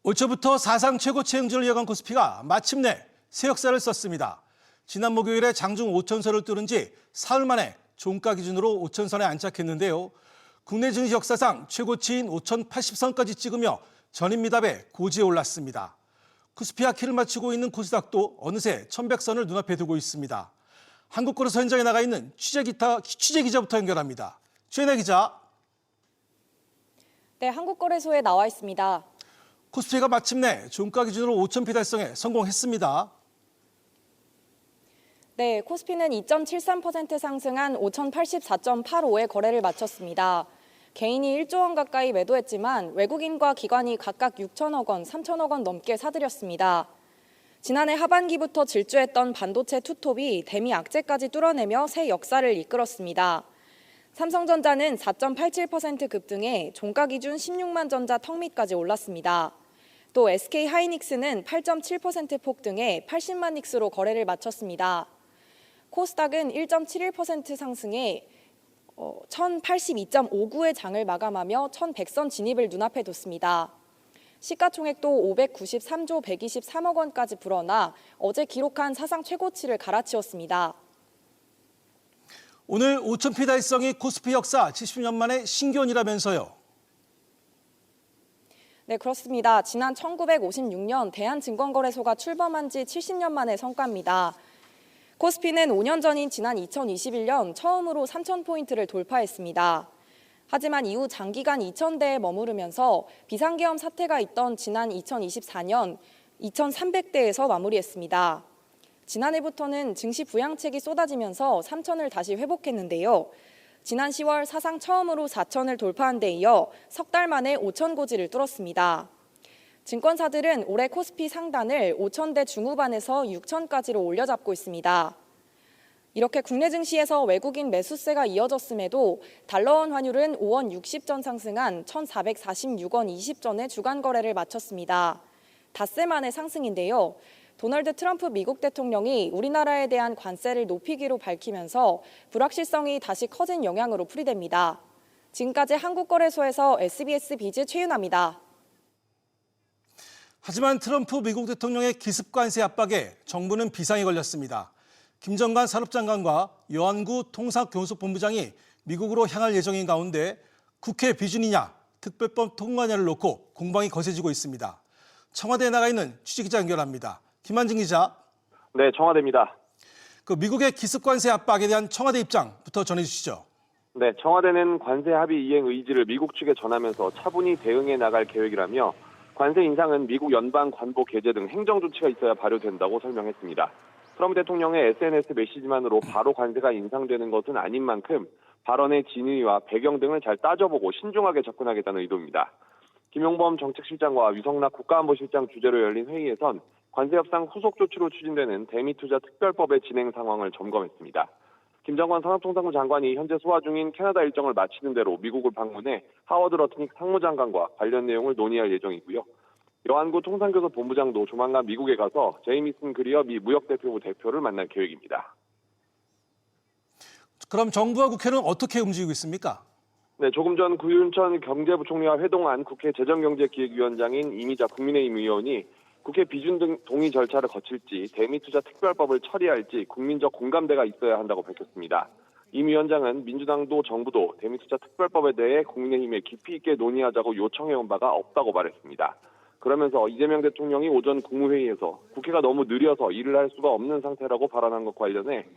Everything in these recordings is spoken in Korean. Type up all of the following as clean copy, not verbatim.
올 초부터 사상 최고치 행진을 이어간 코스피가 마침내 새 역사를 썼습니다. 지난 목요일에 장중 5천선을 뚫은 지 사흘 만에 종가 기준으로 5천선에 안착했는데요. 국내 증시 역사상 최고치인 5,080선까지 찍으며 전임 미답에 고지에 올랐습니다. 코스피와 키를 맞추고 있는 코스닥도 어느새 1,100선을 눈앞에 두고 있습니다. 한국거래소 현장에 나가 있는 취재기자부터 연결합니다. 최은혜 기자. 네, 한국거래소에 나와 있습니다. 코스피가 마침내 종가 기준으로 5,000피 달성에 성공했습니다. 네, 코스피는 2.73% 상승한 5,084.85에 거래를 마쳤습니다. 개인이 1조 원 가까이 매도했지만 외국인과 기관이 각각 6천억 원, 3천억 원 넘게 사들였습니다. 지난해 하반기부터 질주했던 반도체 투톱이 대미 악재까지 뚫어내며 새 역사를 이끌었습니다. 삼성전자는 4.87% 급등해 종가 기준 16만 전자 턱 밑까지 올랐습니다. 또 SK하이닉스는 8.7% 폭등해 80만 닉스로 거래를 마쳤습니다. 코스닥은 1.71% 상승해 1082.59의 장을 마감하며 1100선 진입을 눈앞에 뒀습니다. 시가총액도 593조 123억 원까지 불어나 어제 기록한 사상 최고치를 갈아치웠습니다. 오늘 5,000피 달성이 코스피 역사 70년 만의 신기원이라면서요. 네, 그렇습니다. 지난 1956년 대한증권거래소가 출범한 지 70년 만의 성과입니다. 코스피는 5년 전인 지난 2021년 처음으로 3,000포인트를 돌파했습니다. 하지만 이후 장기간 2,000대에 머무르면서 비상계엄 사태가 있던 지난 2024년 2,300대에서 마무리했습니다. 지난해부터는 증시 부양책이 쏟아지면서 3,000을 다시 회복했는데요. 지난 10월 사상 처음으로 4,000을 돌파한 데 이어 석 달 만에 5,000 고지를 뚫었습니다. 증권사들은 올해 코스피 상단을 5,000대 중후반에서 6,000까지로 올려잡고 있습니다. 이렇게 국내 증시에서 외국인 매수세가 이어졌음에도 달러원 환율은 5원 60전 상승한 1,446원 20전의 주간 거래를 마쳤습니다. 닷새 만의 상승인데요. 도널드 트럼프 미국 대통령이 우리나라에 대한 관세를 높이기로 밝히면서 불확실성이 다시 커진 영향으로 풀이됩니다. 지금까지 한국거래소에서 SBS 비즈 최윤아입니다. 하지만 트럼프 미국 대통령의 기습 관세 압박에 정부는 비상이 걸렸습니다. 김정관 산업장관과 여한구 통상교섭본부장이 미국으로 향할 예정인 가운데 국회 비준이냐 특별법 통과냐를 놓고 공방이 거세지고 있습니다. 청와대에 나가 있는 취재기자 연결합니다. 김한진 기자. 네, 청와대입니다. 미국의 기습 관세 압박에 대한 청와대 입장부터 전해주시죠. 네, 청와대는 관세 합의 이행 의지를 미국 측에 전하면서 차분히 대응해 나갈 계획이라며 관세 인상은 미국 연방 관보 개제 등 행정 조치가 있어야 발효된다고 설명했습니다. 트럼프 대통령의 SNS 메시지만으로 바로 관세가 인상되는 것은 아닌 만큼 발언의 진위와 배경 등을 잘 따져보고 신중하게 접근하겠다는 의도입니다. 김용범 정책실장과 유성락 국가안보실장 주재로 열린 회의에선 관세 협상 후속 조치로 추진되는 대미투자 특별법의 진행 상황을 점검했습니다. 김정관 산업통상부 장관이 현재 소화 중인 캐나다 일정을 마치는 대로 미국을 방문해 하워드 러트닉 상무장관과 관련 내용을 논의할 예정이고요. 여한구 통상교섭본부장도 조만간 미국에 가서 제이미슨 그리어 미 무역대표부 대표를 만날 계획입니다. 그럼 정부와 국회는 어떻게 움직이고 있습니까? 네, 조금 전 구윤천 경제부총리와 회동한 국회 재정경제기획위원장인 이미자 국민의힘 의원이 국회 비준 등 동의 절차를 거칠지 대미투자 특별법을 처리할지 국민적 공감대가 있어야 한다고 밝혔습니다. 임 위원장은 민주당도 정부도 대미투자 특별법에 대해 국민의힘에 깊이 있게 논의하자고 요청해온 바가 없다고 말했습니다. 그러면서 이재명 대통령이 오전 국무회의에서 국회가 너무 느려서 일을 할 수가 없는 상태라고 발언한 것 관련해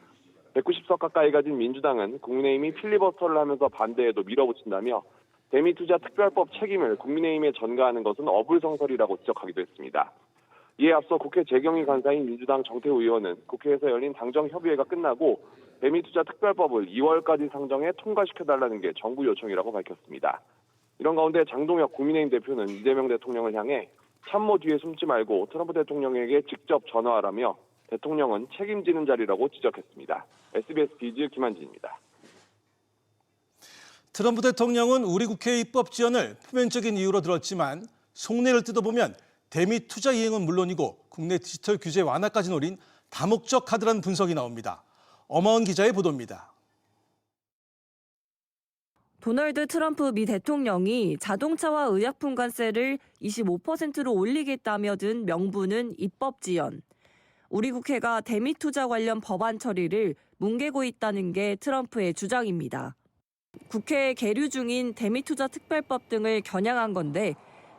190석 가까이 가진 민주당은 국민의힘이 필리버스터를 하면서 반대에도 밀어붙인다며 대미투자 특별법 책임을 국민의힘에 전가하는 것은 어불성설이라고 지적하기도 했습니다. 이에 앞서 국회 재경위 간사인 민주당 정태우 의원은 국회에서 열린 당정협의회가 끝나고 대미투자 특별법을 2월까지 상정해 통과시켜달라는 게 정부 요청이라고 밝혔습니다. 이런 가운데 장동혁 국민의힘 대표는 이재명 대통령을 향해 참모 뒤에 숨지 말고 트럼프 대통령에게 직접 전화하라며 대통령은 책임지는 자리라고 지적했습니다. SBS 비즈 김한진입니다. 트럼프 대통령은 우리 국회의 입법 지연을 표면적인 이유로 들었지만 속내를 뜯어보면 대미 투자 이행은 물론이고 국내 디지털 규제 완화까지 노린 다목적 카드라는 분석이 나옵니다. 엄하은 기자의 보도입니다. 도널드 트럼프 미 대통령이 자동차와 의약품 관세를 25%로 올리겠다며 든 명분은 입법 지연. 우리 국회가 대미 투자 관련 법안 처리를 뭉개고 있다는 게 트럼프의 주장입니다. 국회에 계류 중인 대미 투자 특별법 등을 겨냥한 건데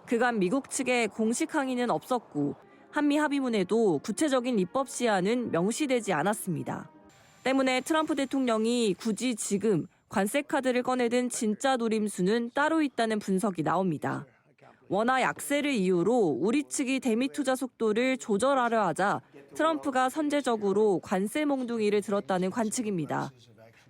그간 미국 측의 공식 항의는 없었고 한미 합의문에도 구체적인 입법 시한은 명시되지 않았습니다. 때문에 트럼프 대통령이 굳이 지금 관세 카드를 꺼내든 진짜 노림수는 따로 있다는 분석이 나옵니다. 원화 약세를 이유로 우리 측이 대미 투자 속도를 조절하려 하자 트럼프가 선제적으로 관세 몽둥이를 들었다는 관측입니다.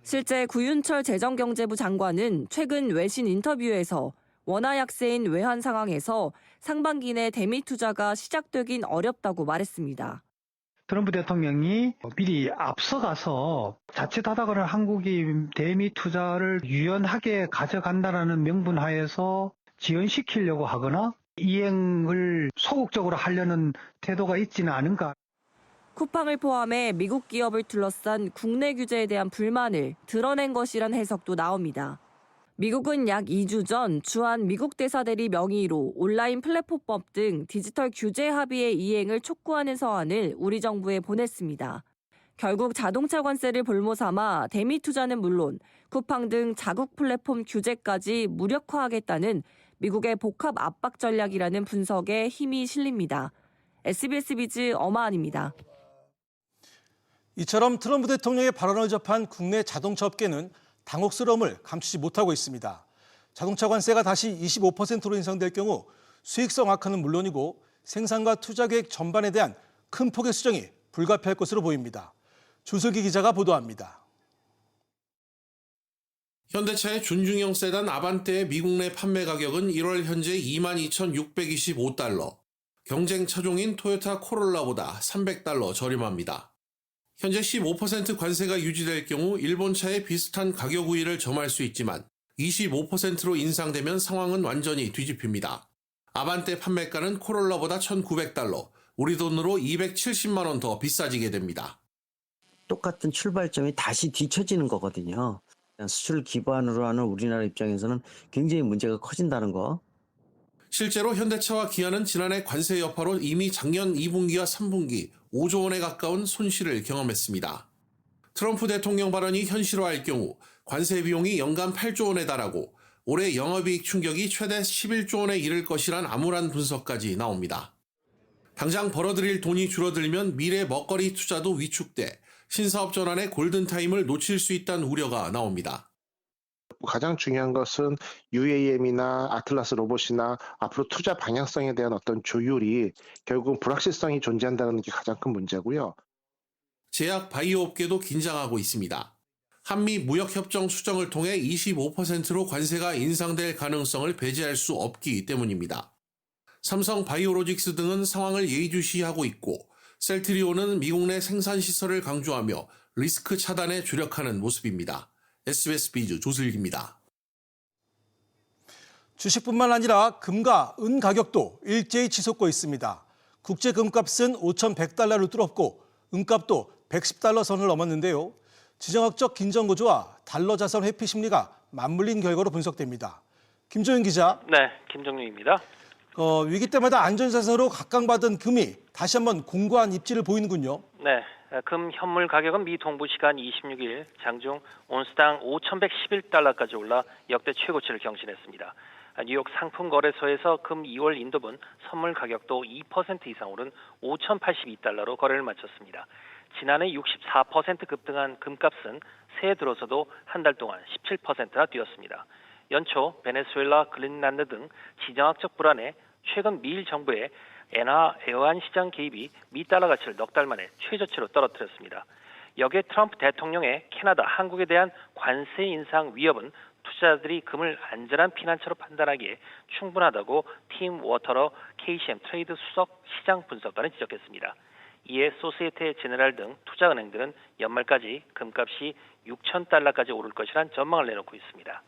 실제 구윤철 재정경제부 장관은 최근 외신 인터뷰에서 원화 약세인 외환 상황에서 상반기 내 대미 투자가 시작되긴 어렵다고 말했습니다. 트럼프 대통령이 미리 앞서가서 자칫하다가는 한국이 대미 투자를 유연하게 가져간다는 명분 하에서 지연시키려고 하거나 이행을 소극적으로 하려는 태도가 있지는 않은가. 쿠팡을 포함해 미국 기업을 둘러싼 국내 규제에 대한 불만을 드러낸 것이란 해석도 나옵니다. 미국은 약 2주 전 주한 미국 대사대리 명의로 온라인 플랫폼법 등 디지털 규제 합의의 이행을 촉구하는 서한을 우리 정부에 보냈습니다. 결국 자동차 관세를 볼모 삼아 대미 투자는 물론 쿠팡 등 자국 플랫폼 규제까지 무력화하겠다는 미국의 복합 압박 전략이라는 분석에 힘이 실립니다. SBS 비즈 엄하은입니다. 이처럼 트럼프 대통령의 발언을 접한 국내 자동차 업계는 당혹스러움을 감추지 못하고 있습니다. 자동차 관세가 다시 25%로 인상될 경우 수익성 악화는 물론이고 생산과 투자 계획 전반에 대한 큰 폭의 수정이 불가피할 것으로 보입니다. 조슬기 기자가 보도합니다. 현대차의 준중형 세단 아반떼의 미국 내 판매 가격은 1월 현재 22,625달러, 경쟁 차종인 토요타 코롤라보다 $300 저렴합니다. 현재 15% 관세가 유지될 경우 일본차에 비슷한 가격 우위를 점할 수 있지만 25%로 인상되면 상황은 완전히 뒤집힙니다. 아반떼 판매가는 코롤라보다 $1,900, 우리 돈으로 270만 원 더 비싸지게 됩니다. 똑같은 출발점이 다시 뒤처지는 거거든요. 수출 기반으로 하는 우리나라 입장에서는 굉장히 문제가 커진다는 거. 실제로 현대차와 기아는 지난해 관세 여파로 이미 작년 2분기와 3분기 5조 원에 가까운 손실을 경험했습니다. 트럼프 대통령 발언이 현실화할 경우 관세 비용이 연간 8조 원에 달하고 올해 영업이익 충격이 최대 11조 원에 이를 것이란 암울한 분석까지 나옵니다. 당장 벌어들일 돈이 줄어들면 미래 먹거리 투자도 위축돼 신사업 전환의 골든타임을 놓칠 수 있다는 우려가 나옵니다. 가장 중요한 것은 UAM이나 아틀라스 로봇이나 앞으로 투자 방향성에 대한 어떤 조율이 결국은 불확실성이 존재한다는 게 가장 큰 문제고요. 제약 바이오 업계도 긴장하고 있습니다. 한미 무역협정 수정을 통해 25%로 관세가 인상될 가능성을 배제할 수 없기 때문입니다. 삼성 바이오로직스 등은 상황을 예의주시하고 있고 셀트리온은 미국 내 생산시설을 강조하며 리스크 차단에 주력하는 모습입니다. SBS 비즈 조슬기입니다. 주식뿐만 아니라 금과 은 가격도 일제히 치솟고 있습니다. 국제 금값은 5,100달러를 뚫었고 은값도 110달러 선을 넘었는데요. 지정학적 긴장 구조와 달러 자산 회피 심리가 맞물린 결과로 분석됩니다. 김조윤 기자. 네, 김정윤입니다. 위기 때마다 안전자산으로 각광받은 금이 다시 한번 공고한 입지를 보이는군요. 네, 금 현물 가격은 미 동부 시간 26일 장중 온스당 5,111달러까지 올라 역대 최고치를 경신했습니다. 뉴욕 상품거래소에서 금 2월 인도분 선물 가격도 2% 이상 오른 5,082달러로 거래를 마쳤습니다. 지난해 64% 급등한 금값은 새해 들어서도 한 달 동안 17%나 뛰었습니다. 연초 베네수엘라, 그린란드 등 지정학적 불안에 최근 미일 정부의 엔화 애환 시장 개입이 미 달러 가치를 넉 달 만에 최저치로 떨어뜨렸습니다. 여기에 트럼프 대통령의 캐나다, 한국에 대한 관세 인상 위협은 투자자들이 금을 안전한 피난처로 판단하기에 충분하다고 팀 워터러 KCM 트레이드 수석 시장 분석관은 지적했습니다. 이에 소시에테 제네랄 등 투자은행들은 연말까지 금값이 6,000달러까지 오를 것이란 전망을 내놓고 있습니다.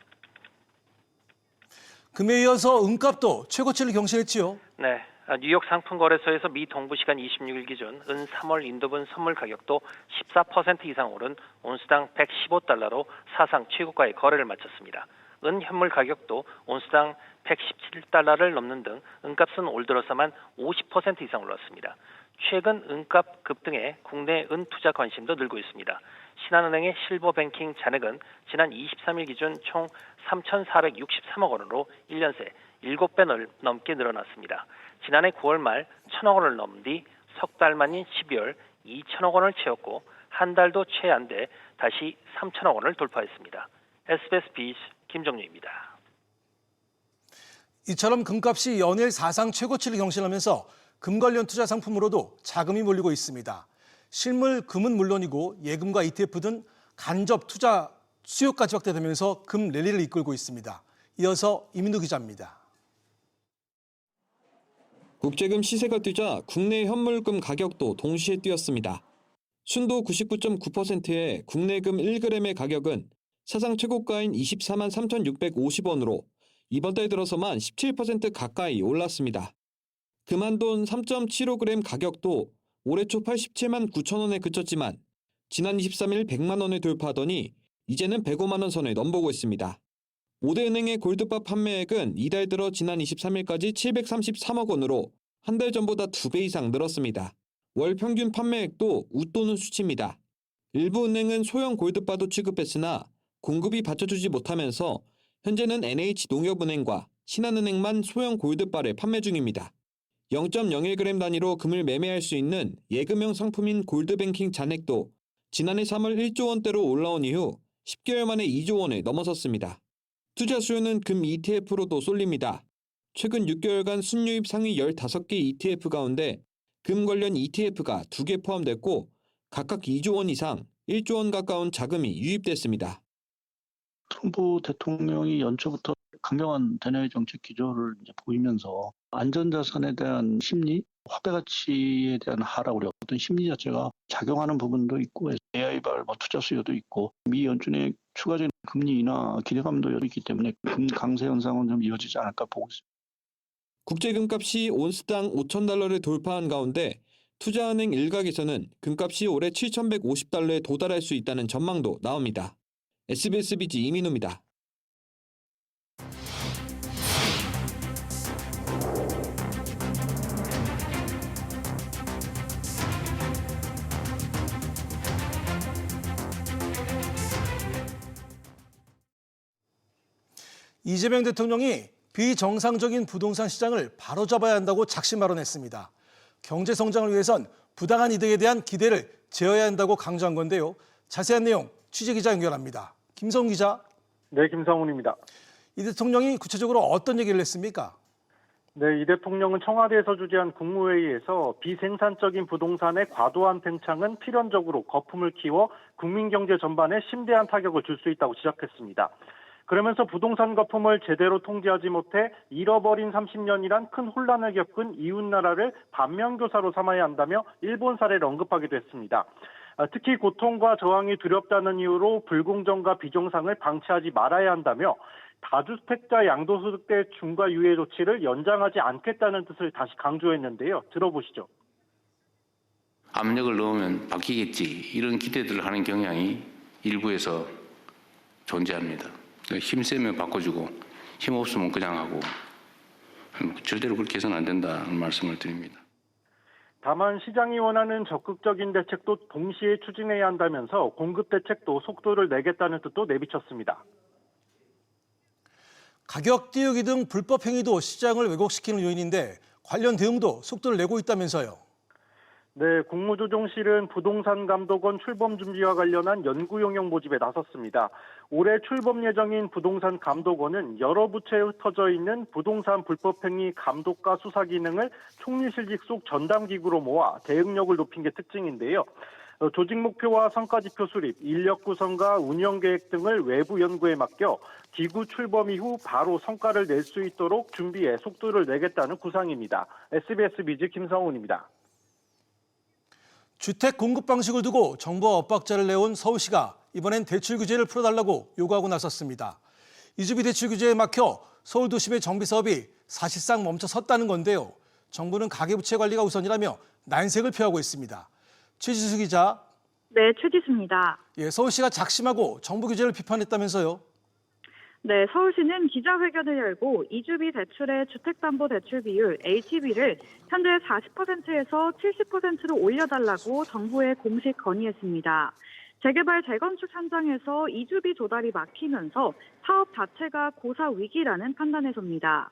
금에 이어서 은값도 최고치를 경신했지요. 네, 뉴욕 상품거래소에서 미 동부 시간 26일 기준 은 3월 인도분 선물 가격도 14% 이상 오른 온스당 115달러로 사상 최고가의 거래를 마쳤습니다. 은 현물 가격도 온스당 117달러를 넘는 등 은값은 올 들어서만 50% 이상 올랐습니다. 최근 은값 급등에 국내 은 투자 관심도 늘고 있습니다. 신한은행의 실버뱅킹 잔액은 지난 23일 기준 총 3,463억 원으로 1년 새 7배 넘게 늘어났습니다. 지난해 9월 말 1,000억 원을 넘은 뒤 석 달 만인 12월 2,000억 원을 채웠고 한 달도 채 안 돼 다시 3,000억 원을 돌파했습니다. SBS 비즈 김정유입니다. 이처럼 금값이 연일 사상 최고치를 경신하면서 금 관련 투자 상품으로도 자금이 몰리고 있습니다. 실물 금은 물론이고 예금과 ETF 등 간접 투자 수요까지 확대되면서 금 랠리를 이끌고 있습니다. 이어서 이민우 기자입니다. 국제금 시세가 뛰자 국내 현물금 가격도 동시에 뛰었습니다. 순도 99.9%의 국내금 1g의 가격은 사상 최고가인 24만 3,650원으로 이번 달 들어서만 17% 가까이 올랐습니다. 금 한 돈 3.75g 가격도 올해 초 87만 9천 원에 그쳤지만 지난 23일 100만 원을 돌파하더니 이제는 105만 원 선을 넘보고 있습니다. 5대 은행의 골드바 판매액은 이달 들어 지난 23일까지 733억 원으로 한 달 전보다 2배 이상 늘었습니다. 월 평균 판매액도 웃도는 수치입니다. 일부 은행은 소형 골드바도 취급했으나 공급이 받쳐주지 못하면서 현재는 NH농협은행과 신한은행만 소형 골드바를 판매 중입니다. 0.01g 단위로 금을 매매할 수 있는 예금형 상품인 골드뱅킹 잔액도 지난해 3월 1조 원대로 올라온 이후 10개월 만에 2조 원을 넘어섰습니다. 투자 수요는 금 ETF로도 쏠립니다. 최근 6개월간 순유입 상위 15개 ETF 가운데 금 관련 ETF가 2개 포함됐고 각각 2조 원 이상 1조 원 가까운 자금이 유입됐습니다. 트럼프 대통령이 연초부터 강경한 대내 정책 기조를 이제 보이면서 안전자산에 대한 심리, 화폐가치에 대한 하락, 우리 어떤 심리 자체가 작용하는 부분도 있고 AI발 투자 수요도 있고 미 연준의 추가적인 금리 인하 기대감도 있기 때문에 금 강세 현상은 좀 이어지지 않을까 보고 있습니다. 국제금값이 온스당 5,000달러를 돌파한 가운데 투자은행 일각에서는 금값이 올해 7,150달러에 도달할 수 있다는 전망도 나옵니다. SBS 비즈 이민우입니다. 이재명 대통령이 비정상적인 부동산 시장을 바로잡아야 한다고 작심 발언했습니다. 경제 성장을 위해선 부당한 이득에 대한 기대를 제어해야 한다고 강조한 건데요. 자세한 내용 취재기자 연결합니다. 김성훈 기자. 네, 김성훈입니다. 이 대통령이 구체적으로 어떤 얘기를 했습니까? 네, 이 대통령은 청와대에서 주재한 국무회의에서 비생산적인 부동산의 과도한 팽창은 필연적으로 거품을 키워 국민 경제 전반에 심대한 타격을 줄 수 있다고 지적했습니다. 그러면서 부동산 거품을 제대로 통제하지 못해 잃어버린 30년이란 큰 혼란을 겪은 이웃나라를 반면교사로 삼아야 한다며 일본 사례를 언급하기도 했습니다. 특히 고통과 저항이 두렵다는 이유로 불공정과 비정상을 방치하지 말아야 한다며 다주택자 양도소득세 중과 유예 조치를 연장하지 않겠다는 뜻을 다시 강조했는데요. 들어보시죠. 압력을 넣으면 바뀌겠지, 이런 기대들을 하는 경향이 일부에서 존재합니다. 힘세면 바꿔주고 힘없으면 그냥 하고 절대로 그렇게 해서는 안 된다는 말씀을 드립니다. 다만 시장이 원하는 적극적인 대책도 동시에 추진해야 한다면서 공급 대책도 속도를 내겠다는 뜻도 내비쳤습니다. 가격 띄우기 등 불법 행위도 시장을 왜곡시키는 요인인데 관련 대응도 속도를 내고 있다면서요. 네, 국무조정실은 부동산 감독원 출범 준비와 관련한 연구 용역 모집에 나섰습니다. 올해 출범 예정인 부동산 감독원은 여러 부처에 흩어져 있는 부동산 불법 행위 감독과 수사 기능을 총리실직 속 전담기구로 모아 대응력을 높인 게 특징인데요. 조직 목표와 성과지표 수립, 인력 구성과 운영 계획 등을 외부 연구에 맡겨 기구 출범 이후 바로 성과를 낼 수 있도록 준비에 속도를 내겠다는 구상입니다. SBS 비즈 김성훈입니다. 주택 공급 방식을 두고 정부와 엇박자를 내온 서울시가 이번엔 대출 규제를 풀어달라고 요구하고 나섰습니다. 이주비 대출 규제에 막혀 서울 도심의 정비 사업이 사실상 멈춰섰다는 건데요. 정부는 가계부채 관리가 우선이라며 난색을 표하고 있습니다. 최지수 기자. 네, 최지수입니다. 서울시가 작심하고 정부 규제를 비판했다면서요. 네, 서울시는 기자회견을 열고 이주비 대출의 주택담보대출 비율 LTV를 현재 40%에서 70%로 올려달라고 정부에 공식 건의했습니다. 재개발 재건축 현장에서 이주비 조달이 막히면서 사업 자체가 고사 위기라는 판단에서입니다.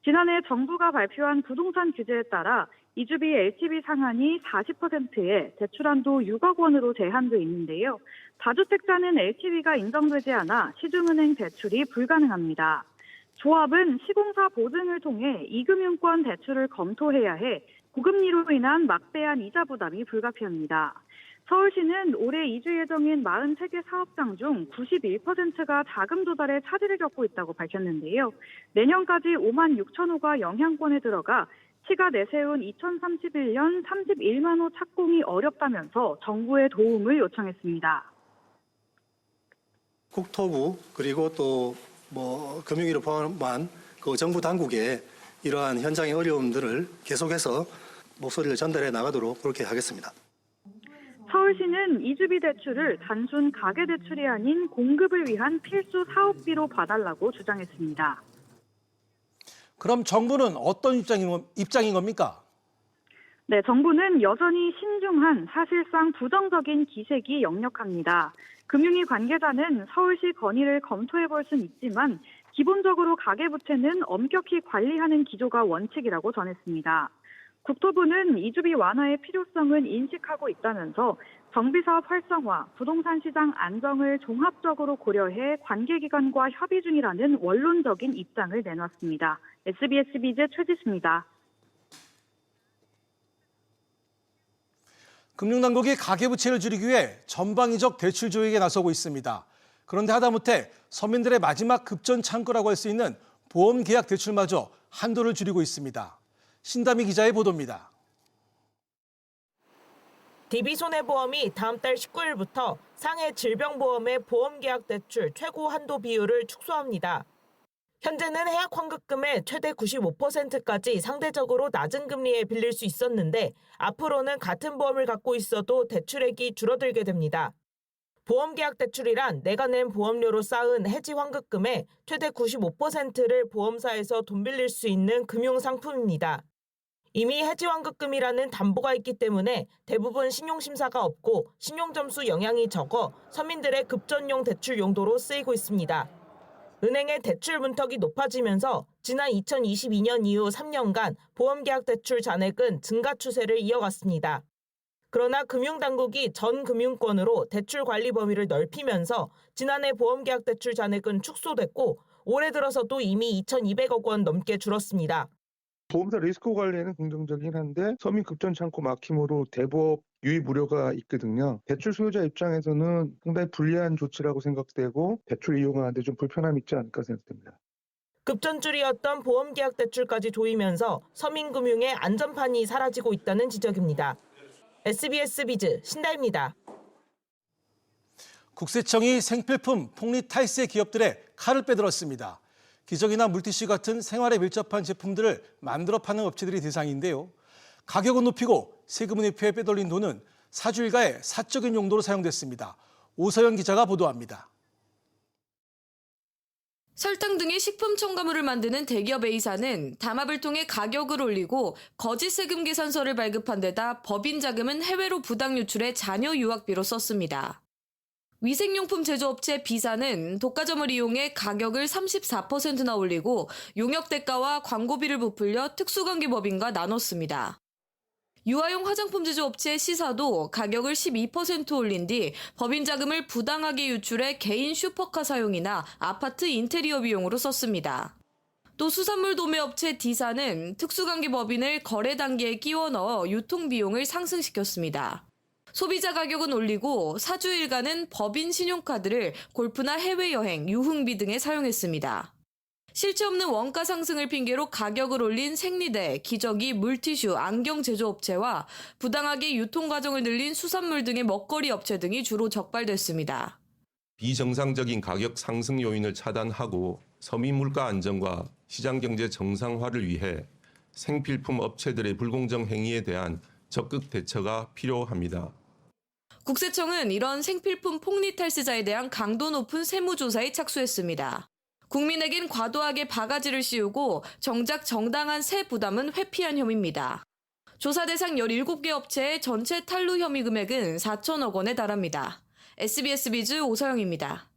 지난해 정부가 발표한 부동산 규제에 따라 이주비 LTV 상한이 40%에 대출한도 6억 원으로 제한돼 있는데요. 다주택자는 LTV가 인정되지 않아 시중은행 대출이 불가능합니다. 조합은 시공사 보증을 통해 이금융권 대출을 검토해야 해 고금리로 인한 막대한 이자 부담이 불가피합니다. 서울시는 올해 이주 예정인 43개 사업장 중 91%가 자금 조달에 차질을 겪고 있다고 밝혔는데요. 내년까지 5만 6천 호가 영향권에 들어가 시가 내세운 2031년 31만 호 착공이 어렵다면서 정부의 도움을 요청했습니다. 국토부 그리고 또 금융위를 포함한 그 정부 당국에 이러한 현장의 어려움들을 계속해서 목소리를 전달해 나가도록 그렇게 하겠습니다. 서울시는 이주비 대출을 단순 가계대출이 아닌 공급을 위한 필수 사업비로 봐달라고 주장했습니다. 그럼 정부는 어떤 입장인 겁니까? 네, 정부는 여전히 신중한 사실상 부정적인 기색이 역력합니다. 금융위 관계자는 서울시 건의를 검토해 볼 수는 있지만 기본적으로 가계부채는 엄격히 관리하는 기조가 원칙이라고 전했습니다. 국토부는 이주비 완화의 필요성은 인식하고 있다면서 정비사업 활성화, 부동산 시장 안정을 종합적으로 고려해 관계기관과 협의 중이라는 원론적인 입장을 내놨습니다. SBS 비즈 최지수입니다. 금융당국이 가계부채를 줄이기 위해 전방위적 대출 조익에 나서고 있습니다. 그런데 하다못해 서민들의 마지막 급전 창구라고 할 수 있는 보험계약 대출마저 한도를 줄이고 있습니다. 신다미 기자의 보도입니다. DB손해보험이 다음 달 19일부터 상해 질병보험의 보험계약 대출 최고 한도 비율을 축소합니다. 현재는 해약 환급금의 최대 95%까지 상대적으로 낮은 금리에 빌릴 수 있었는데 앞으로는 같은 보험을 갖고 있어도 대출액이 줄어들게 됩니다. 보험계약 대출이란 내가 낸 보험료로 쌓은 해지 환급금의 최대 95%를 보험사에서 돈 빌릴 수 있는 금융상품입니다. 이미 해지 환급금이라는 담보가 있기 때문에 대부분 신용심사가 없고 신용점수 영향이 적어 서민들의 급전용 대출 용도로 쓰이고 있습니다. 은행의 대출 문턱이 높아지면서 지난 2022년 이후 3년간 보험계약 대출 잔액은 증가 추세를 이어갔습니다. 그러나 금융당국이 전 금융권으로 대출 관리 범위를 넓히면서 지난해 보험계약 대출 잔액은 축소됐고 올해 들어서도 이미 2,200억 원 넘게 줄었습니다. 보험사 리스크 관리에는 긍정적이긴 한데 서민 급전 창고 막힘으로 대부업 유입 우려가 있거든요. 대출 수요자 입장에서는 상당히 불리한 조치라고 생각되고 대출 이용하는데 좀 불편함이 있지 않을까 생각됩니다. 급전줄이었던 보험계약 대출까지 조이면서 서민금융의 안전판이 사라지고 있다는 지적입니다. SBS 비즈 신다입니다. 국세청이 생필품 폭리 탈세 기업들의 칼을 빼들었습니다. 기적이나 물티슈 같은 생활에 밀접한 제품들을 만들어 파는 업체들이 대상인데요. 가격은 높이고 세금은 회피해 빼돌린 돈은 사주 일가의 사적인 용도로 사용됐습니다. 오서연 기자가 보도합니다. 설탕 등의 식품 첨가물을 만드는 대기업 A사는 담합을 통해 가격을 올리고 거짓 세금 계산서를 발급한 데다 법인 자금은 해외로 부당 유출해 자녀 유학비로 썼습니다. 위생용품 제조업체 B사는 독과점을 이용해 가격을 34%나 올리고 용역 대가와 광고비를 부풀려 특수관계법인과 나눴습니다. 유아용 화장품 제조업체 C사도 가격을 12% 올린 뒤 법인 자금을 부당하게 유출해 개인 슈퍼카 사용이나 아파트 인테리어 비용으로 썼습니다. 또 수산물 도매업체 D사는 특수관계법인을 거래 단계에 끼워 넣어 유통비용을 상승시켰습니다. 소비자 가격은 올리고 사주 일가는 법인 신용카드를 골프나 해외여행, 유흥비 등에 사용했습니다. 실체 없는 원가 상승을 핑계로 가격을 올린 생리대, 기저귀, 물티슈, 안경 제조업체와 부당하게 유통 과정을 늘린 수산물 등의 먹거리 업체 등이 주로 적발됐습니다. 비정상적인 가격 상승 요인을 차단하고 서민 물가 안정과 시장 경제 정상화를 위해 생필품 업체들의 불공정 행위에 대한 적극 대처가 필요합니다. 국세청은 이런 생필품 폭리 탈세자에 대한 강도 높은 세무조사에 착수했습니다. 국민에겐 과도하게 바가지를 씌우고 정작 정당한 세 부담은 회피한 혐의입니다. 조사 대상 17개 업체의 전체 탈루 혐의 금액은 4천억 원에 달합니다. SBS 비즈 오서영입니다.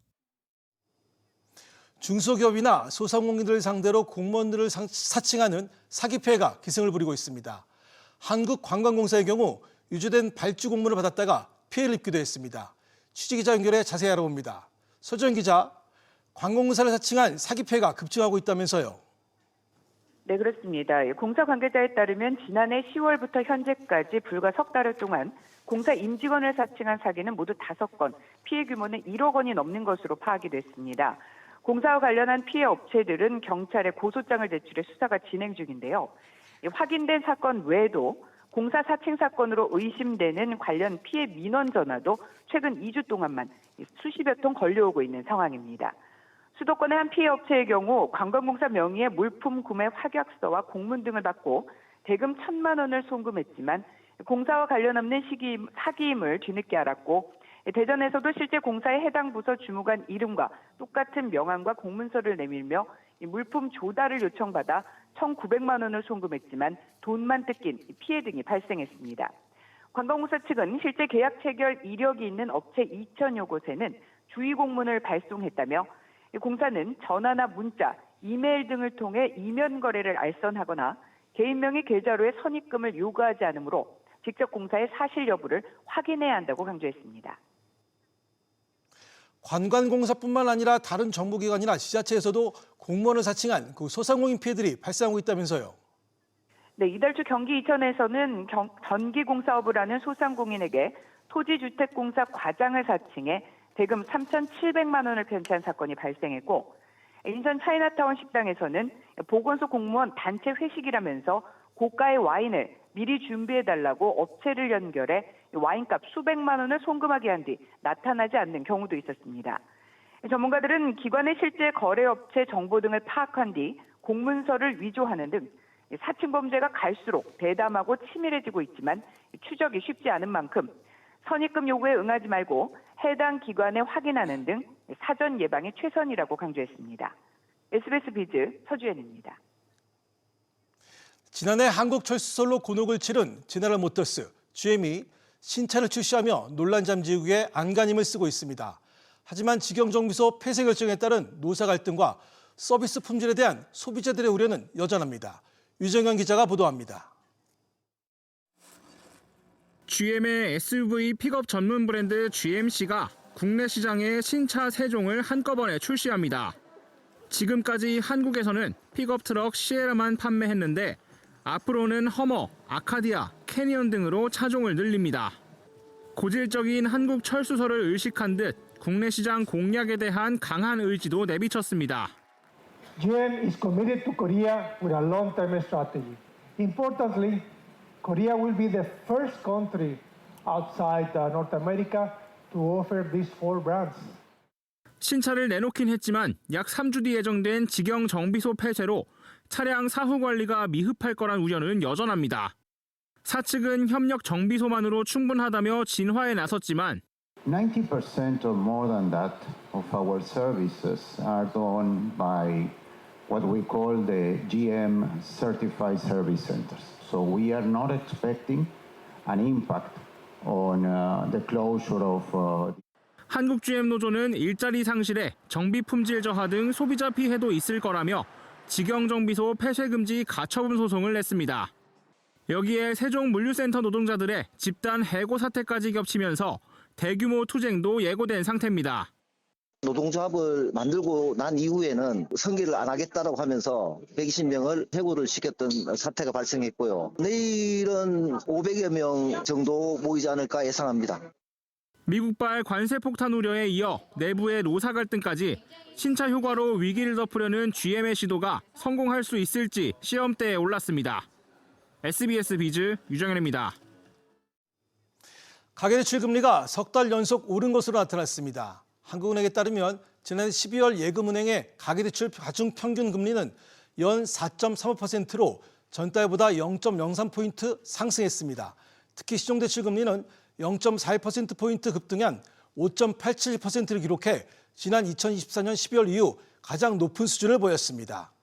중소기업이나 소상공인들을 상대로 공무원들을 사칭하는 사기 피해가 기승을 부리고 있습니다. 한국관광공사의 경우 유죄된 발주 공문을 받았다가 피해를 입기도 했습니다. 취재기자 연결해 자세히 알아봅니다. 서지현 기자, 관공사를 사칭한 사기 피해가 급증하고 있다면서요. 네, 그렇습니다. 공사 관계자에 따르면 지난해 10월부터 현재까지 불과 석 달 동안 공사 임직원을 사칭한 사기는 모두 5건, 피해 규모는 1억 원이 넘는 것으로 파악이 됐습니다. 공사와 관련한 피해 업체들은 경찰에 고소장을 제출해 수사가 진행 중인데요. 확인된 사건 외에도 공사 사칭 사건으로 의심되는 관련 피해 민원 전화도 최근 2주 동안만 수십여 통 걸려오고 있는 상황입니다. 수도권의 한 피해 업체의 경우 관광공사 명의의 물품 구매 확약서와 공문 등을 받고 대금 1,000만 원을 송금했지만 공사와 관련 없는 사기임을 뒤늦게 알았고, 대전에서도 실제 공사의 해당 부서 주무관 이름과 똑같은 명함과 공문서를 내밀며 물품 조달을 요청받아 1,900만 원을 송금했지만 돈만 뜯긴 피해 등이 발생했습니다. 관광공사 측은 실제 계약 체결 이력이 있는 업체 2,000여 곳에는 주의 공문을 발송했다며, 공사는 전화나 문자, 이메일 등을 통해 이면 거래를 알선하거나 개인 명의 계좌로의 선입금을 요구하지 않으므로 직접 공사의 사실 여부를 확인해야 한다고 강조했습니다. 관광공사뿐만 아니라 다른 정부기관이나 지자체에서도 공무원을 사칭한 소상공인 피해들이 발생하고 있다면서요. 네, 이달 초 경기 이천에서는 전기공사업을 하는 소상공인에게 토지주택공사 과장을 사칭해 대금 3,700만 원을 편취한 사건이 발생했고, 인천 차이나타운 식당에서는 보건소 공무원 단체 회식이라면서 고가의 와인을 미리 준비해달라고 업체를 연결해 와인값 수백만 원을 송금하게 한 뒤 나타나지 않는 경우도 있었습니다. 전문가들은 기관의 실제 거래업체 정보 등을 파악한 뒤 공문서를 위조하는 등 사칭 범죄가 갈수록 대담하고 치밀해지고 있지만 추적이 쉽지 않은 만큼 선입금 요구에 응하지 말고 해당 기관에 확인하는 등 사전 예방이 최선이라고 강조했습니다. SBS 비즈 서주연입니다. 지난해 한국철수설로 곤혹을 치른 제너럴 모터스, GM이 신차를 출시하며 논란 잠재우기 위해 안간힘을 쓰고 있습니다. 하지만 직영정비소 폐쇄 결정에 따른 노사 갈등과 서비스 품질에 대한 소비자들의 우려는 여전합니다. 유정현 기자가 보도합니다. GM의 SUV 픽업 전문 브랜드 GMC가 국내 시장에 신차 3종을 한꺼번에 출시합니다. 지금까지 한국에서는 픽업 트럭 시에라만 판매했는데 앞으로는 허머, 아카디아, 캐니언 등으로 차종을 늘립니다. 고질적인 한국 철수설을 의식한 듯 국내 시장 공략에 대한 강한 의지도 내비쳤습니다. GM is committed to Korea with a long-term strategy. Importantly, Korea will be the first country outside North America to offer these 4 brands. 신차를 내놓긴 했지만 약 3주 뒤 예정된 직영 정비소 폐쇄로 차량 사후 관리가 미흡할 거란 우려는 여전합니다. 사측은 협력 정비소만으로 충분하다며 진화에 나섰지만 90% or more than that of our services are done by what we call the GM certified service centers. So we are not expecting an impact on the closure of 한국 GM 노조는 일자리 상실에 정비 품질 저하 등 소비자 피해도 있을 거라며 직영 정비소 폐쇄 금지 가처분 소송을 냈습니다. 여기에 세종 물류센터 노동자들의 집단 해고 사태까지 겹치면서 대규모 투쟁도 예고된 상태입니다. 노동조합을 만들고 난 이후에는 승계를 안 하겠다라고 하면서 120명을 해고를 시켰던 사태가 발생했고요. 내일은 500여 명 정도 모이지 않을까 예상합니다. 미국발 관세 폭탄 우려에 이어 내부의 노사 갈등까지 신차 효과로 위기를 덮으려는 GM의 시도가 성공할 수 있을지 시험대에 올랐습니다. SBS 비즈 유정현입니다. 가계대출 금리가 석 달 연속 오른 것으로 나타났습니다. 한국은행에 따르면 지난 12월 예금은행의 가계대출 가중 평균 금리는 연 4.35%로 전달보다 0.03포인트 상승했습니다. 특히 신용대출 금리는 0.41%포인트 급등한 5.87%를 기록해 지난 2024년 12월 이후 가장 높은 수준을 보였습니다.